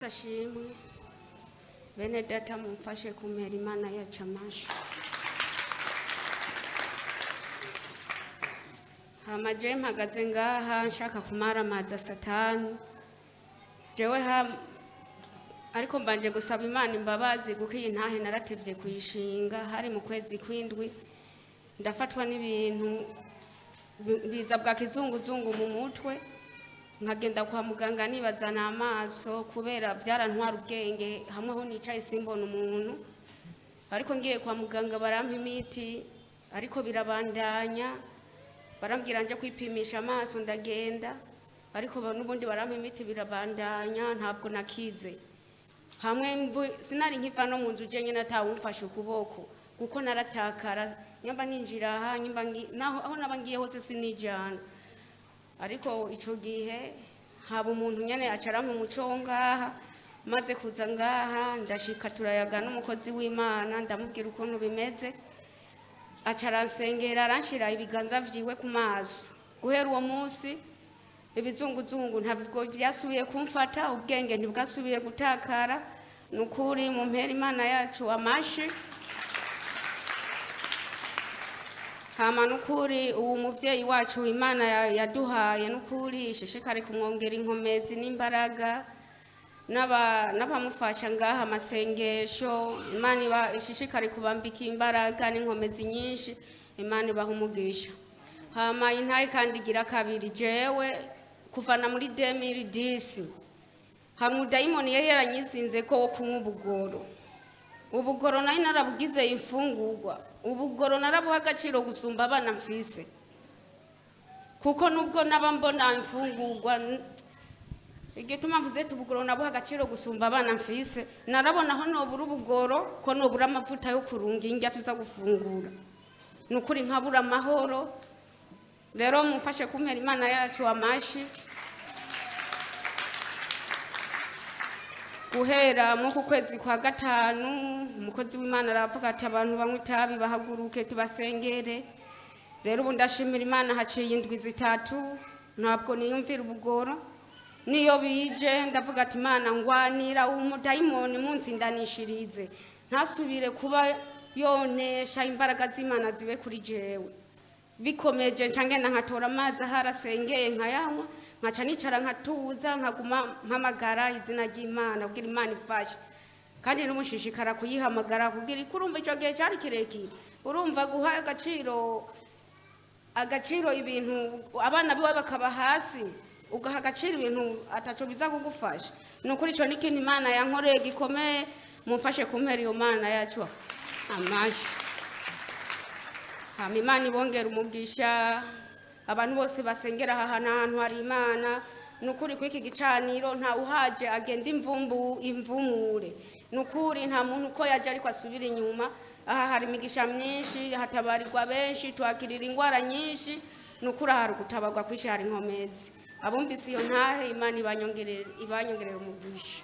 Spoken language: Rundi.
Tashimwe bene data mumfashe kumera Imana yacu amasho. Hamaje mpagaze ngaha nshaka kumara amazi Satani jewe ariko mbanje gusaba Imana imbabazi kuko iyi ntahe naratevye kuyishinga hari mu kwezi kwindwi ndafatwa n'ibintu biza bwa kizunguzungu mu mutwe nkagenda kwa muganga nibazana amaso kubera byarantwara ubwenge hamwe ho nicaye simbona umuntu ariko ngiye kwa muganga barampa imiti ariko birabandanya barambwira nje kwipimisha amaso ndagenda ariko n'ubundi barampa imiti birabandanya ntabwo nakize hamwe sinari nkiva no mu nzu je nyene atawumfashe ukuboko kuko naratakara nyamba ninjira aha nyamba naho aho nabangiye hose sinijana ariko ico gihe haba umuntu nyene acara mu muco ngaha maze kuza ngaha ndashika turayaga n'umukozi w'Imana ndamubwira ukuntu bimeze acara nsengera aranshira ibiganza vyiwe ku maso guhera uwo munsi ibizunguzungu ntabwo byasubiye kumfata ubwenge ntibwasubiye gutakara nukuri mu mpera Imana yacu amashi hama nukuri uwo muvyeyi wacu Imana yaduhaye nukuri ishishikare kumwongera inkomezi n'imbaraga n'abamufasha ngaha amasengesho Imana ishishikare kubambika imbaraga n'inkomezi nyinshi Imana ibahumugisha hama intaye kandi gira kabiri jewe kuvana muri 2010 hamwe dayimoni yari yaranyizinze ko wo kunywa ubugoro nari narabugize imfungurwa ubugoro narabuha agaciro gusumba abana mfise kuko nubwo nabambona imfungurwa igituma mvuze tubugoro nabuha agaciro gusumba abana mfise narabona ho nobura ubugoro ko nobura amavuta yo kurunga indya tuza gufungura nukuri nkabura amahoro rero mufashe kumpera Imana yacu amashi guhera mu kwezi kwa gatanu umukozi w'Imana aravuga ati abantu banywa itabi bahaguruke tubasengere rero ubu ndashimira Imana haciye indwi zitatu ntabwo niyumvira ubugoro niyo bije ndavuga ati Imana ngwanira umudayimoni munsindanishirize ntasubire kuba yonesha imbaraga z'Imana zibe kuri jewe bikomeje ncangenda nkatora amazi harasengeye nkayanywa nkaca nicara nkatuza nkaguma mpamagara izina ry'Imana kugira Imana ifashe kandi n'umushishikara kuyihamagara kugira ikurumva ico gihe cyari kirekire urumva guha agaciro ibintu abana biwe bakaba hasi ugaha agaciro ibintu ataco biza kugufasha nukuri ico nikintu Imana yankoreye gikomeye mumfashe kumpera iyo Mana yacu amashi hama Imana ibongera umugisha abantu bose basengera ahantu hari Imana nukuri kwiki gicaniro nta uhaje agenda imvumure nukuri nta muntu uko yaje ariko asubira inyuma aha hari imigisha myinshi hatabarirwa benshi twakirira ingwara nyinshi nukuri hari gutabarwa kwishi hari inkomezi abumvise iyo ntahe Imana ibanyongerera umugisha.